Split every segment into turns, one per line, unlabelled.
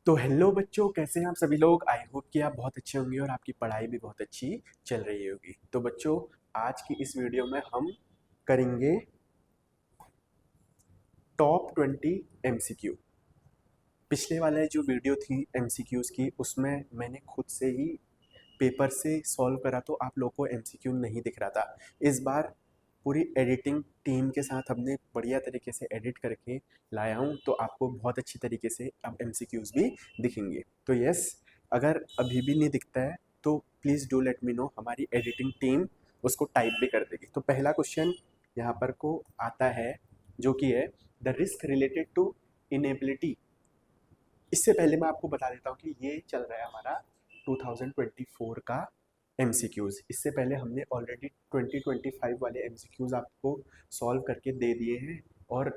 तो हेलो बच्चों, कैसे हैं आप सभी लोग। आई होप कि आप बहुत अच्छे होंगे और आपकी पढ़ाई भी बहुत अच्छी चल रही होगी। तो बच्चों, आज की इस वीडियो में हम करेंगे टॉप 20 एमसीक्यू। पिछले वाले जो वीडियो थी एमसीक्यूज की, उसमें मैंने खुद से ही पेपर से सॉल्व करा तो आप लोगों को एमसीक्यू नहीं दिख रहा था। इस बार पूरी एडिटिंग टीम के साथ हमने बढ़िया तरीके से एडिट करके लाया हूँ, तो आपको बहुत अच्छी तरीके से अब एमसीक्यूज भी दिखेंगे। तो यस, अगर अभी भी नहीं दिखता है तो please do let me know, हमारी एडिटिंग टीम उसको टाइप भी कर देगी। तो पहला क्वेश्चन यहाँ पर को आता है, जो कि है the risk related to inability. इससे पहले मैं आपको बता देता हूँ कि ये चल रहा है हमारा 2024 का एमसीक्यूज़। इससे पहले हमने ऑलरेडी 2025 वाले एमसीक्यूज़ आपको सॉल्व करके दे दिए हैं, और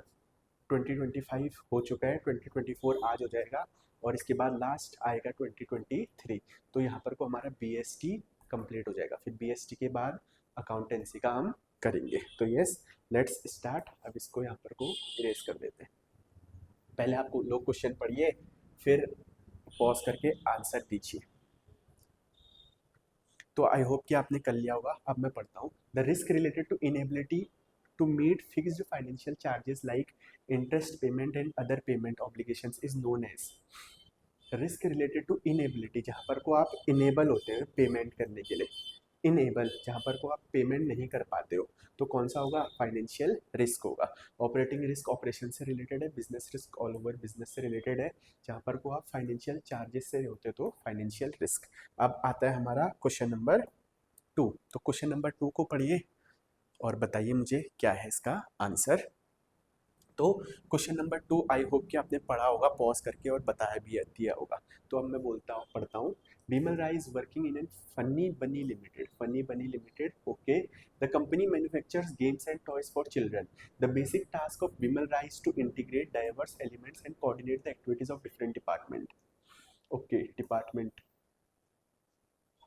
2025 हो चुका है, 2024 आज हो जाएगा, और इसके बाद लास्ट आएगा 2023। तो यहाँ पर को हमारा बीएसटी कंप्लीट हो जाएगा। फिर बीएसटी के बाद अकाउंटेंसी का हम करेंगे। तो यस, लेट्स स्टार्ट। अब इसको यहाँ पर को इरेज कर देते हैं। पहले आप लोग क्वेश्चन पढ़िए, फिर पॉज करके आंसर दीजिए। तो आई होप कि आपने कर लिया होगा। अब मैं पढ़ता हूँ। The risk related to inability to meet fixed financial charges like interest payment and other payment obligations is known as. Risk related to inability, जहाँ पर को आप इनेबल होते हैं पेमेंट करने के लिए, इनेबल जहाँ पर को आप पेमेंट नहीं कर पाते हो, तो कौन सा होगा? फाइनेंशियल रिस्क होगा। ऑपरेटिंग रिस्क ऑपरेशन से रिलेटेड है। Business risk all over business से रिलेटेड है। जहाँ पर को आप फाइनेंशियल चार्जेस से होते हो तो फाइनेंशियल रिस्क। अब आता है हमारा क्वेश्चन नंबर 2। तो क्वेश्चन नंबर 2 को पढ़िए और बताइए मुझे क्या है इसका आंसर। तो क्वेश्चन नंबर 2 आई होप कि आपने पढ़ा होगा पॉज करके और बताया भी दिया होगा। तो अब मैं पढ़ता हूँ। Bimal Rai is working in a Funny Bunny Limited. Funny Bunny Limited, okay. The company manufactures games and toys for children. The basic task of Bimal Rai is to integrate diverse elements and coordinate the activities of different department. Okay, department.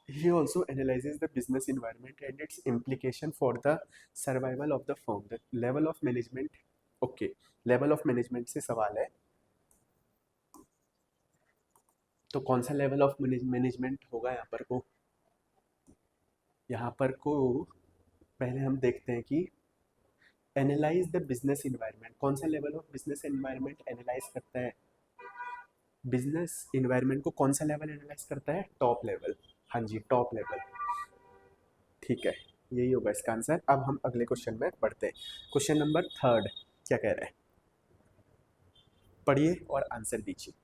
He also analyzes the business environment and its implication for the survival of the firm. The level of management, okay, level of management से सवाल है। तो कौन सा level of management होगा यहाँ पर को? यहाँ पर को पहले हम देखते हैं कि एनालाइज द बिजनेस इन्वायरमेंट, कौन सा level of business environment analyse करता है? बिजनेस इन्वायरमेंट को कौन सा लेवल एनालाइज करता है? Top level. हाँ जी, टॉप लेवल। ठीक है, यही होगा इसका आंसर। अब हम अगले क्वेश्चन में बढ़ते हैं। क्वेश्चन नंबर 3 क्या कह रहा है, पढ़िए और आंसर दीजिए।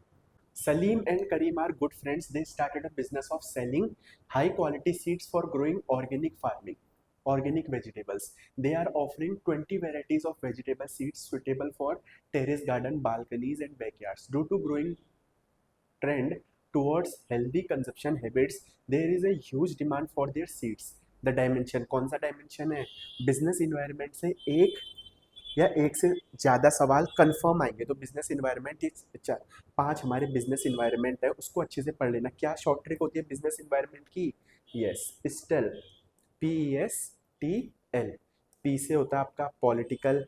Salim and Karim are good friends. They started a business of selling high quality seeds for growing organic farming, organic vegetables. They are offering 20 varieties of vegetable seeds suitable for terrace garden, balconies and backyards. Due to growing trend towards healthy consumption habits, there is a huge demand for their seeds. The dimension, कौन सा dimension है? Business environment से एक या एक से ज़्यादा सवाल कंफर्म आएंगे। तो बिजनेस इन्वायरमेंट, 5 हमारे बिजनेस इन्वायरमेंट है, उसको अच्छे से पढ़ लेना। क्या शॉर्ट ट्रिक होती है बिजनेस इन्वायरमेंट की? यस, स्टेल, PESTL। पी से होता है आपका पॉलिटिकल,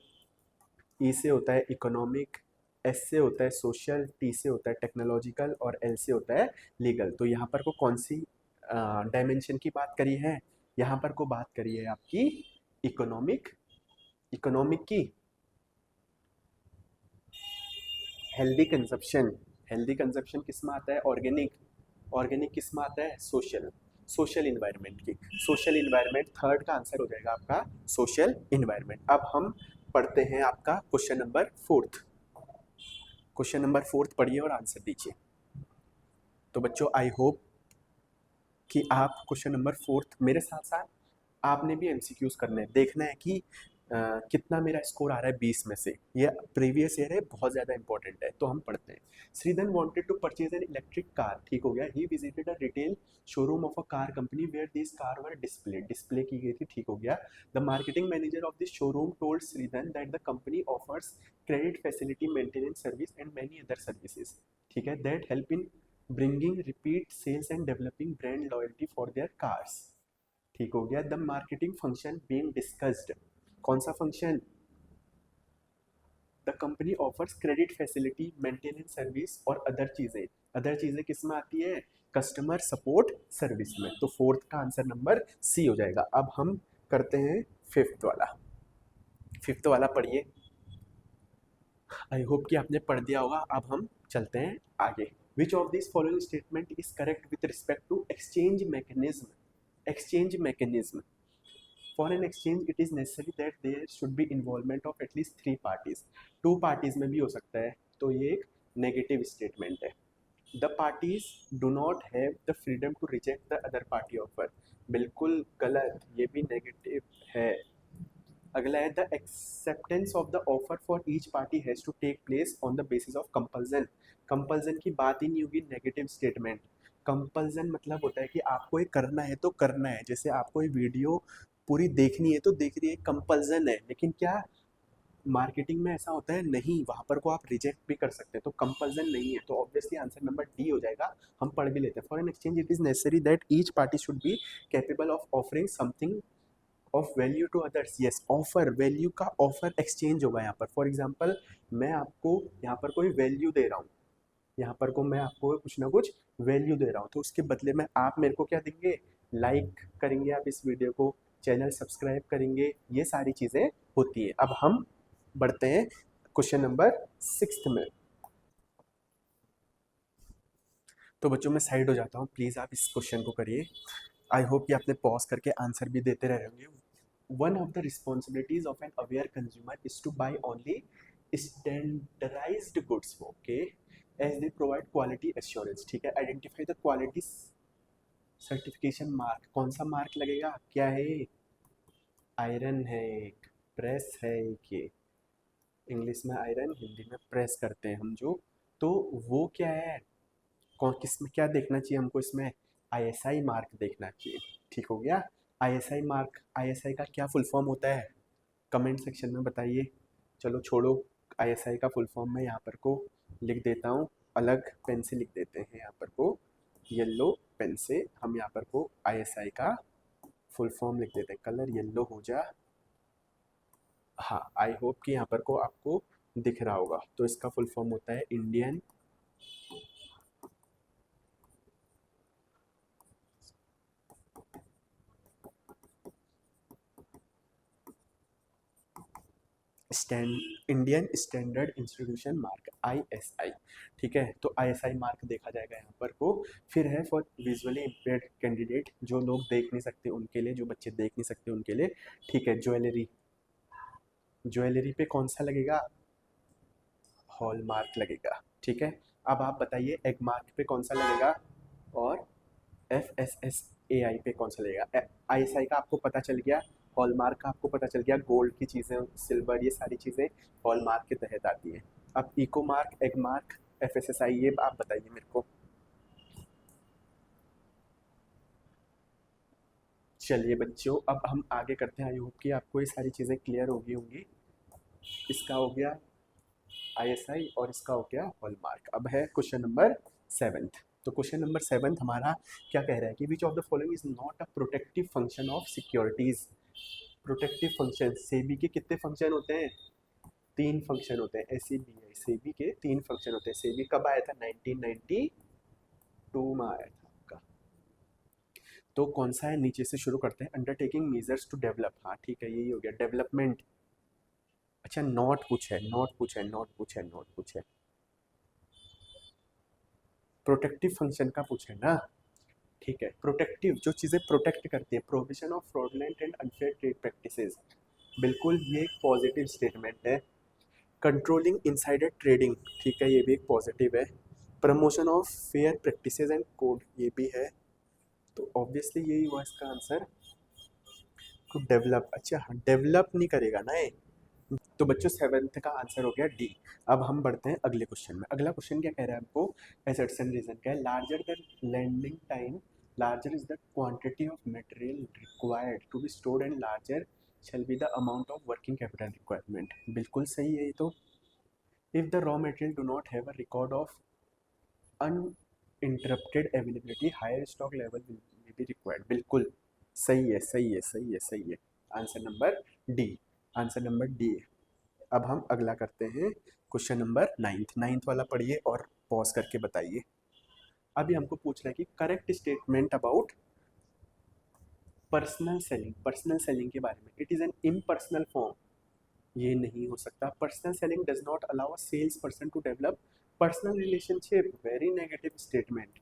ई से होता है इकोनॉमिक, एस से होता है सोशल, टी से होता है टेक्नोलॉजिकल, और एल से होता है लीगल। तो यहाँ पर को कौन सी डायमेंशन की बात करी है? यहाँ पर को बात करी है आपकी इकोनॉमिक, इकोनॉमिक की। हेल्दी कंजप्शन, हेल्दी कंजप्शन किस में आता है? ऑर्गेनिक, ऑर्गेनिक किस में आता है? सोशल, सोशल इन्वायरमेंट की। सोशल इन्वायरमेंट थर्ड का आंसर हो जाएगा आपका सोशल इन्वायरमेंट। अब हम पढ़ते हैं आपका क्वेश्चन नंबर 4। क्वेश्चन नंबर 4 पढ़िए और आंसर दीजिए। तो बच्चों, आई होप कि आप क्वेश्चन नंबर 4 मेरे साथ साथ आपने भी एमसीक्यूज करने हैं। देखना है कि कितना मेरा स्कोर आ रहा है 20 में से। ये प्रीवियस ईयर है, बहुत ज़्यादा इंपॉर्टेंट है। तो हम पढ़ते हैं। Shridhan wanted to purchase an electric car, ठीक हो गया। He visited a retail showroom of a car company where this car were display, display की गई थी, ठीक हो गया। The marketing manager of this showroom told Shridhan that the company offers credit facility, maintenance service and many other services, ठीक है, that help in bringing repeat sales and developing brand loyalty for their cars, ठीक हो गया। The marketing function being discussed, कौन सा function? The company offers credit facility, maintenance service और other चीज़ें। Other चीज़ें किस में आती है? कस्टमर सपोर्ट सर्विस में। तो फोर्थ का आंसर नंबर सी हो जाएगा। अब हम करते हैं फिफ्थ वाला। फिफ्थ वाला पढ़िए। आई होप कि आपने पढ़ दिया होगा। अब हम चलते हैं आगे। Which of this following statement is correct with respect to exchange mechanism? Exchange mechanism, for an exchange it is necessary that there should be involvement of at least 3 parties. 2 parties में भी हो सकता है, तो ये एक नेगेटिव स्टेटमेंट है। The parties do not have the freedom to reject the other party offer, बिल्कुल गलत, ये भी नेगेटिव है। अगला है the acceptance of the offer for each party has to take place on the basis of compulsion. Compulsion की बात ही नहीं होगी, नेगेटिव स्टेटमेंट। कंपल्सन मतलब होता है कि आपको ये करना है तो करना है, जैसे आपको ये वीडियो पूरी देखनी है तो देखनी है, कंपल्सन है। लेकिन क्या मार्केटिंग में ऐसा होता है? नहीं, वहाँ पर को आप रिजेक्ट भी कर सकते हैं, तो कंपल्सन नहीं है। तो ऑब्वियसली आंसर नंबर डी हो जाएगा। हम पढ़ भी लेते हैं। For an exchange it is necessary that each party should be capable of offering something of value to others. Yes, offer, value का ऑफर एक्सचेंज होगा यहाँ पर। फॉर एग्जाम्पल मैं आपको यहाँ पर कोई वैल्यू दे रहा हूँ, यहाँ पर को मैं आपको कुछ ना कुछ वैल्यू दे रहा हूँ, तो उसके बदले में आप मेरे को क्या देंगे? लाइक करेंगे आप इस वीडियो को, चैनल सब्सक्राइब करेंगे, ये सारी चीज़ें होती है। अब हम बढ़ते हैं क्वेश्चन नंबर 6 में। तो बच्चों मैं साइड हो जाता हूँ, प्लीज़ आप इस क्वेश्चन को करिए। आई होप कि आपने पॉज करके आंसर भी देते रहे होंगे। One of the responsibilities of an aware consumer is to buy only standardized goods, okay, as they provide quality assurance. ठीक है, identify the quality certification mark. कौन सा मार्क लगेगा? क्या है? आयरन है एक, प्रेस है एक, ये इंग्लिश में आयरन, हिंदी में प्रेस करते हैं हम जो, तो वो क्या है? कौन, किस में क्या देखना चाहिए हमको? इसमें आईएसआई मार्क देखना चाहिए। ठीक हो गया। आईएसआई मार्क, आईएसआई का क्या फुल फॉर्म होता है? कमेंट सेक्शन में बताइए। चलो छोड़ो, आईएसआई का फुल फॉर्म मैं यहाँ पर को लिख देता हूँ, अलग पेन से लिख देते हैं यहाँ पर को, येलो पेन से हम यहाँ पर को आईएसआई का फुल फॉर्म लिख देते हैं। कलर येलो हो जा। हाँ, आई होप कि यहाँ पर को आपको दिख रहा होगा। तो इसका फुल फॉर्म होता है Indian Indian standard institution mark, ISI. ठीक है, तो आईएसआई मार्क देखा जाएगा यहाँ पर को। फिर है फॉर विजुअली इम्पेयर्ड कैंडिडेट, जो लोग देख नहीं सकते उनके लिए, जो बच्चे देख नहीं सकते उनके लिए। ठीक है, ज्वेलरी, ज्वेलरी पे कौन सा लगेगा? हॉल मार्क लगेगा। ठीक है, अब आप बताइए एग मार्क पे कौन सा लगेगा, और FSSAI पे कौन सा लगेगा? आईएसआई का आपको पता चल गया, हॉलमार्क का आपको पता चल गया, गोल्ड की चीज़ें, सिल्वर, ये सारी चीज़ें हॉलमार्क के तहत आती हैं। अब eco mark, Agmark, FSSAI, ये आप बताइए मेरे को। चलिए बच्चों, अब हम आगे करते हैं। आई होप कि आपको ये सारी चीज़ें क्लियर हो गई होंगी। इसका हो गया आईएसआई और इसका हो गया हॉलमार्क। अब है क्वेश्चन नंबर 7। तो क्वेश्चन नंबर 7 हमारा क्या कह रहा है कि which of the following is not a protective function of securities? Protective function, SEBI के कितने फंक्शन होते हैं? 3 फंक्शन होते हैं। SEBI, सेबी के 3 फंक्शन होते हैं। सेबी कब आया था? 1992 में आया था आपका। तो कौन सा है? नीचे से शुरू करते हैं। अंडरटेकिंग मेजर्स टू डेवलप, हाँ ठीक है, यही हो गया डेवलपमेंट। अच्छा, नॉट पूछा है, नॉट पूछा है, नॉट पूछा है, नॉट पूछा है, प्रोटेक्टिव फंक्शन का पूछा है ना। ठीक है, प्रोटेक्टिव, जो चीज़ें प्रोटेक्ट करती है, provision of fraudulent and unfair trade practices, बिल्कुल ये एक पॉजिटिव स्टेटमेंट है। कंट्रोलिंग इनसाइडर ट्रेडिंग, ठीक है, ये भी एक पॉजिटिव है। Promotion of fair practices and code, ये भी है। तो ऑब्वियसली यही हुआ इसका आंसर। टू डेवलप, अच्छा हाँ, डेवलप नहीं करेगा ना ये। तो बच्चों 7th का आंसर हो गया डी। अब हम बढ़ते हैं अगले क्वेश्चन में। अगला क्वेश्चन क्या कह रहा है हमको? एसेट्स एंड रीजन का है, larger the landing time, larger is the quantity of material required to be stored and larger shall be the amount of working capital requirement। बिल्कुल सही है ये तो। if the raw material do not have a record of uninterrupted availability, higher stock level will be required। बिल्कुल सही है, सही है, सही है, सही है। Answer number D, answer number D. अब हम अगला करते हैं क्वेश्चन नंबर 9th। 9th वाला पढ़िए और पॉज करके बताइए। अभी हमको पूछ रहा है कि correct statement about personal selling के बारे में। It is an impersonal form, ये नहीं हो सकता। Personal selling does not allow a sales person to develop personal relationship, very negative statement.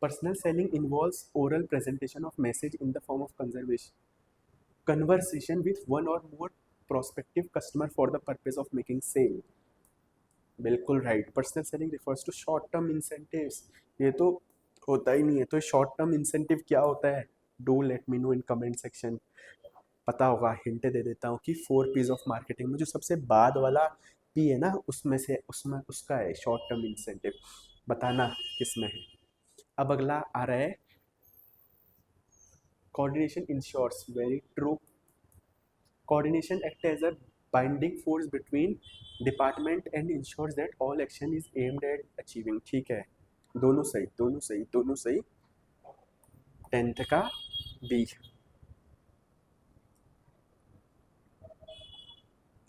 Personal selling involves oral presentation of message in the form of conversation with one or more prospective customer for the purpose of making sale। बिल्कुल right. Personal selling refers to short term incentives, ये तो होता ही नहीं है। तो short term incentive क्या होता है? Do let me know in comment section. पता होगा, हिंट दे देता हूँ कि 4 P's ऑफ मार्केटिंग में जो सबसे बाद वाला पी है ना, उसमें उसका है शॉर्ट टर्म इंसेंटिव। बताना किस में है। अब अगला आ रहा है coordination ensures, very true. Coordination acts as a binding force between department and ensures that all action is aimed at achieving। ठीक है, दोनों सही दोनों सही दोनों सही। 10th का बी।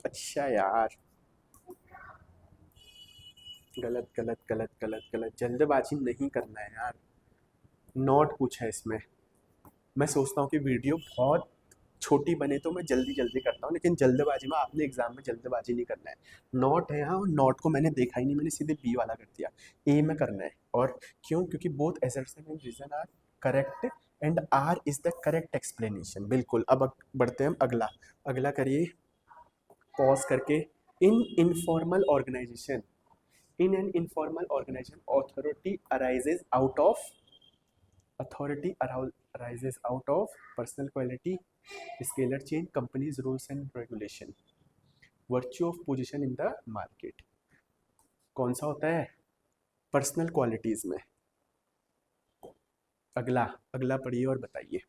अच्छा यार, गलत गलत गलत गलत गलत, जल्दबाजी नहीं करना है यार। नॉट पूछा है इसमें। मैं सोचता हूँ कि वीडियो बहुत छोटी बने तो मैं जल्दी जल्दी करता हूँ, लेकिन जल्दबाजी में आपने एग्जाम में जल्दबाजी नहीं करना है। नॉट है यहाँ, और नॉट को मैंने देखा ही नहीं, मैंने सीधे बी वाला कर दिया। ए में करना है। और क्यों? क्योंकि both assertion and reason are correct and R is the correct explanation. बिल्कुल। अब बढ़ते हैं हम अगला। अगला करिए पॉज करके। In informal organization, in an informal organization authority arises out of personal quality, scalar change, companies rules and regulation, virtue of position in the market। कौन सा होता है? पर्सनल क्वालिटीज में। अगला अगला पढ़िए और बताइए।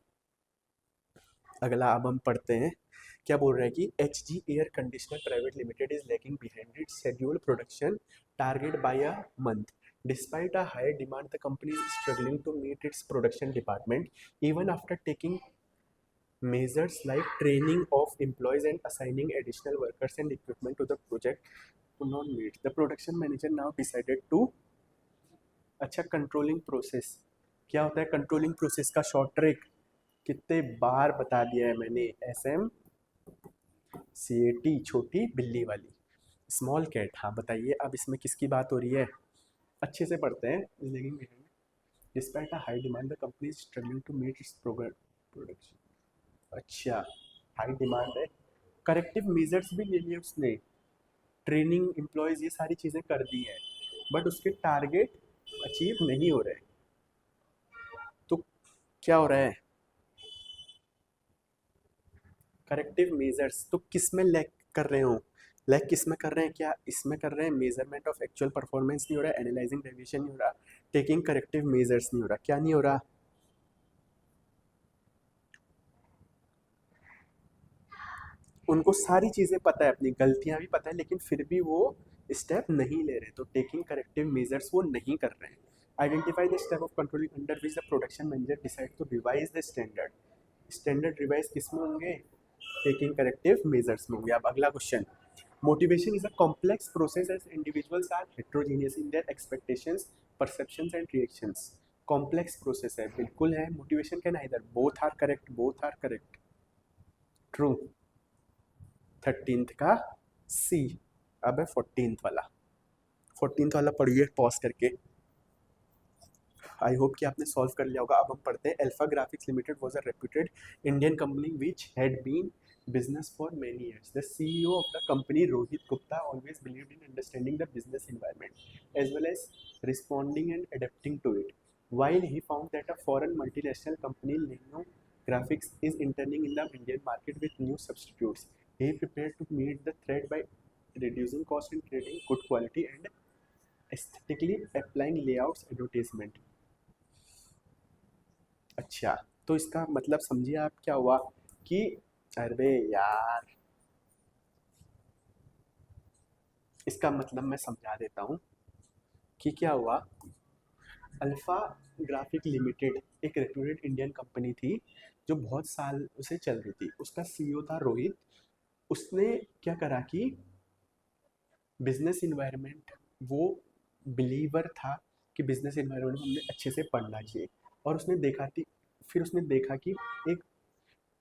अगला अब हम पढ़ते हैं। क्या बोल रहा है कि H G air conditioner private limited is lagging behind its schedule production target by a month. Despite a high demand, the company is struggling to meet its production department even after taking measures like training of employees and assigning additional workers and equipment to the project to not meet। The production manager now decided to। अच्छा, controlling process क्या होता है? Controlling process का short trick कितने बार बता दिया है मैंने। SMCAT, छोटी बिल्ली वाली, स्मॉल कैट। हाँ बताइए, अब इसमें किसकी बात हो रही है? अच्छे से पढ़ते हैं। Despite a high demand the company is struggling to meet its production. अच्छा, हाई डिमांड है। करेक्टिव मेजर्स भी ले लिए उसने, ट्रेनिंग, एम्प्लॉयज़, ये सारी चीज़ें कर दी हैं, बट उसके टारगेट अचीव नहीं हो रहे। तो क्या हो रहा है? करेक्टिव मेजर्स तो किस में लैग कर रहे हो? लैग किस में कर रहे हैं? क्या इसमें कर रहे हैं? मेजरमेंट ऑफ एक्चुअल परफॉर्मेंस नहीं हो रहा, एनालाइजिंग डेविएशन नहीं हो रहा, टेकिंग करेक्टिव मेजर्स नहीं हो रहा। क्या नहीं हो रहा? उनको सारी चीज़ें पता है, अपनी गलतियां भी पता है, लेकिन फिर भी वो स्टेप नहीं ले रहे। तो टेकिंग करेक्टिव मेजर्स वो नहीं कर रहे हैं। Identify the step of controlling under which the production manager decide to revise the standard. Standard revise किस में होंगे? टेकिंग करेक्टिव मेजर्स में होंगे। अब अगला question. Motivation is a complex process as individuals are heterogeneous in their expectations, perceptions and reactions. Complex process है, बिल्कुल है। Motivation can either both are correct, both are correct, true. 13th का सी। अब है 14th वाला। 14th वाला पढ़िए pause करके। आई होप कि आपने सॉल्व कर लिया होगा। अब हम पढ़ते हैं। Alpha Graphics Limited was a reputed Indian company which had been business for many years। The CEO of the company, Rohit Gupta, always believed in understanding the business environment as well as responding and adapting to it. While he found that a foreign multinational company, Leno Graphics, is entering in the Indian market with new substitutes, he prepared to meet the threat by reducing cost and creating good quality and aesthetically applying layouts advertisement। अच्छा, तो इसका मतलब समझिए आप क्या हुआ कि, अरे यार, इसका मतलब मैं समझा देता हूँ कि क्या हुआ। अल्फा ग्राफिक लिमिटेड एक रेप्यूटेड इंडियन कंपनी थी जो बहुत साल से चल रही थी। उसका सीईओ था रोहित। उसने क्या करा कि बिजनेस इन्वायरमेंट, वो बिलीवर था कि बिजनेस इन्वायरमेंट में हमने अच्छे से पढ़ना चाहिए। और फिर उसने देखा कि एक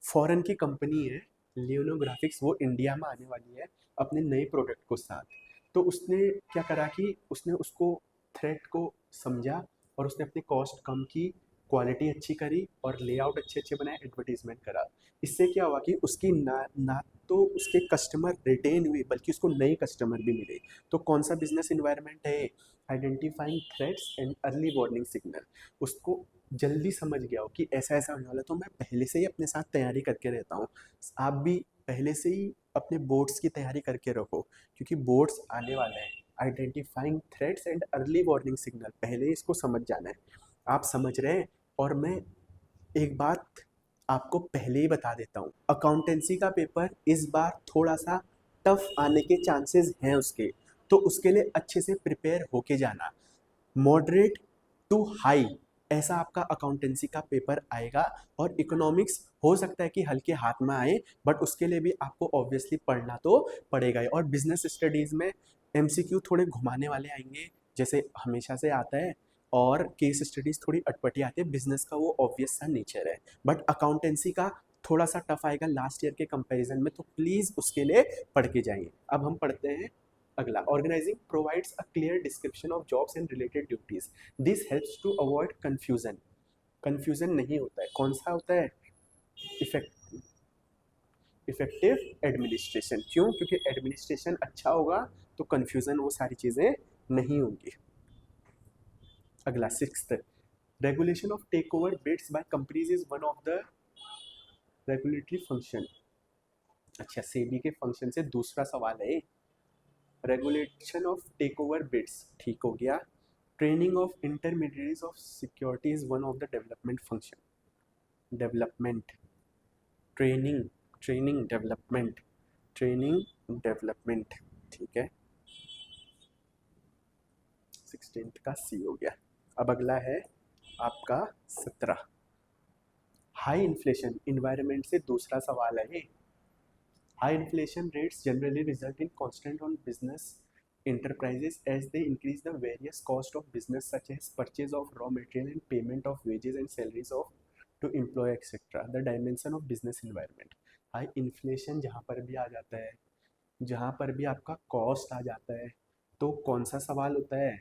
फॉरेन की कंपनी है लियोनोग्राफिक्स, वो इंडिया में आने वाली है अपने नए प्रोडक्ट को साथ। तो उसने क्या करा कि उसने उसको थ्रेट को समझा और उसने अपनी कॉस्ट कम की, क्वालिटी अच्छी करी और लेआउट अच्छे अच्छे बनाए, एडवर्टीजमेंट करा। इससे क्या हुआ कि उसकी ना ना तो उसके कस्टमर रिटेन हुए बल्कि उसको नए कस्टमर भी मिले। तो कौन सा बिजनेस इन्वायरमेंट है? Identifying threats and early warning signal. उसको जल्दी समझ गया हो कि ऐसा ऐसा होने वाला है, तो मैं पहले से ही अपने साथ तैयारी करके रहता हूँ। आप भी पहले से ही अपने बोर्ड्स की तैयारी करके रखो, क्योंकि बोर्ड्स आने वाले हैं। Identifying threats and early warning signal, पहले ही इसको समझ जाना है। आप समझ रहे हैं? और मैं एक बात आपको पहले ही बता देता हूँ, अकाउंटेंसी का पेपर इस बार थोड़ा सा टफ आने के चांसेस हैं उसके, तो उसके लिए अच्छे से प्रिपेयर होके जाना। मॉडरेट टू हाई ऐसा आपका अकाउंटेंसी का पेपर आएगा। और इकोनॉमिक्स हो सकता है कि हल्के हाथ में आए, बट उसके लिए भी आपको ऑब्वियसली पढ़ना तो पड़ेगा ही। और बिजनेस स्टडीज़ में एमसीक्यू थोड़े घुमाने वाले आएंगे, जैसे हमेशा से आता है। और केस स्टडीज़ थोड़ी अटपटी आती है, बिजनेस का वो ऑब्वियस सा नेचर है। बट अकाउंटेंसी का थोड़ा सा टफ आएगा लास्ट ईयर के कंपैरिजन में, तो प्लीज़ उसके लिए पढ़ के जाइए। अब हम पढ़ते हैं अगला। Organizing provides a clear description of jobs and related duties. This helps to avoid confusion. Confusion नहीं होता है, कौन सा होता है? Effect effective administration. क्यों? क्योंकि एडमिनिस्ट्रेशन अच्छा होगा तो कंफ्यूजन वो सारी चीज़ें नहीं होंगी। अगला sixth, regulation of take over bids by companies is one of the regulatory function. अच्छा, सेबी के फंक्शन से दूसरा सवाल है। Regulation of take over bids ठीक हो गया। Training of intermediates of security is one of the development function. Development, training, training development, training development, ठीक है। 16 का सी हो गया। अब अगला है आपका 17, हाई इन्फ्लेशन इन्वायरमेंट से दूसरा सवाल है ये। High inflation rates generally result in constraint on business enterprises as they increase the various cost of business such as purchase of raw material and payment of wages and salaries of to employee etc. The dimension of business environment. High inflation जहाँ पर भी आ जाता है, जहाँ पर भी आपका cost आ जाता है, तो कौन सा सवाल होता है?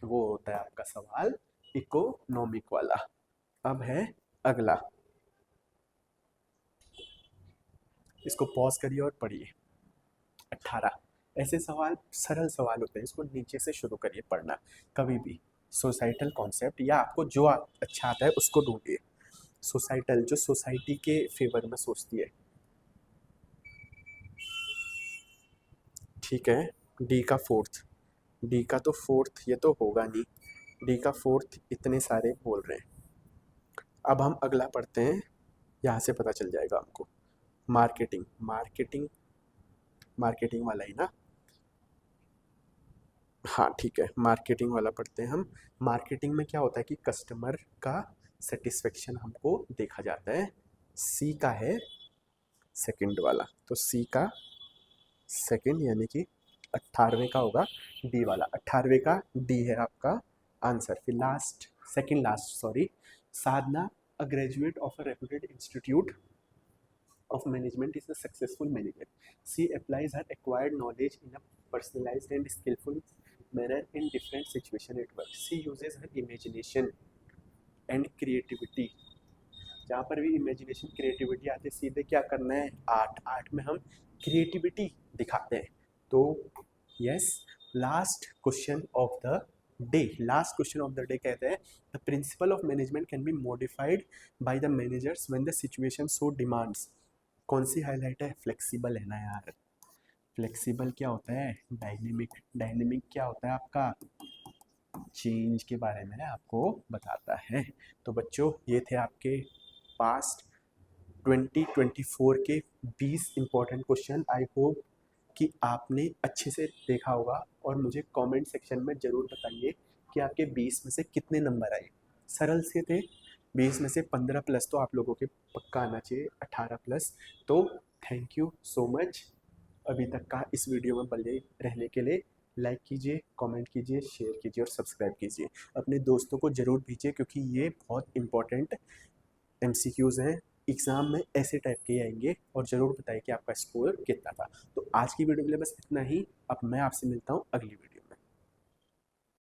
वो होता है आपका सवाल इकोनॉमिक वाला। अब है अगला, इसको पॉज करिए और पढ़िए। 18, ऐसे सवाल सरल सवाल होते हैं, इसको नीचे से शुरू करिए पढ़ना कभी भी। सोसाइटल कॉन्सेप्ट या आपको जो अच्छा आता है उसको ढूंढिए। सोसाइटल, जो सोसाइटी के फेवर में सोचती है, ठीक है। डी का फोर्थ, डी का तो फोर्थ ये तो होगा नहीं, डी का फोर्थ इतने सारे बोल रहे हैं। अब हम अगला पढ़ते हैं, यहाँ से पता चल जाएगा हमको। मार्केटिंग, मार्केटिंग, मार्केटिंग वाला ही ना? हाँ ठीक है, मार्केटिंग वाला पढ़ते हैं हम। मार्केटिंग में क्या होता है कि कस्टमर का सेटिस्फेक्शन हमको देखा जाता है। सी का है सेकंड वाला, तो सी का सेकंड यानी कि 18वें का होगा डी वाला। 18वें का डी है आपका आंसर। फिर last, second last sorry, Sadhana a graduate of a reputed institute of management is a successful manager. She applies her acquired knowledge in a personalized and skillful manner in different situations at work. She uses her imagination and creativity. जहाँ पर भी imagination creativity आती है, सीधे क्या करना है? Art, art में हम क्रिएटिविटी दिखाते हैं। तो yes, last question of the day, last question of the day कहते हैं the principle of management can be modified by the managers when the situation so demands. कौन सी हाईलाइट है? फ्लेक्सिबल है ना यार। फ्लेक्सिबल क्या होता है? डायनेमिक, डायनेमिक क्या होता है आपका? चेंज के बारे में आपको बताता है। तो बच्चों ये थे आपके पास्ट 2024 के 20 इंपॉर्टेंट क्वेश्चन। आई होप कि आपने अच्छे से देखा होगा और मुझे कमेंट सेक्शन में ज़रूर बताइए कि आपके 20 में से कितने नंबर आए। सरल से थे, 20 में से 15 प्लस तो आप लोगों के पक्का आना चाहिए, 18 प्लस। तो थैंक यू सो मच अभी तक का इस वीडियो में बने रहने के लिए। लाइक कीजिए, कमेंट कीजिए, शेयर कीजिए और सब्सक्राइब कीजिए। अपने दोस्तों को ज़रूर भेजिए क्योंकि ये बहुत इंपॉर्टेंट एमसीक्यूज़ हैं। एग्ज़ाम में ऐसे टाइप के ही आएंगे और ज़रूर बताइए कि आपका स्कोर कितना था। तो आज की वीडियो के लिए बस इतना ही। अब मैं आपसे मिलता हूँ अगली वीडियो।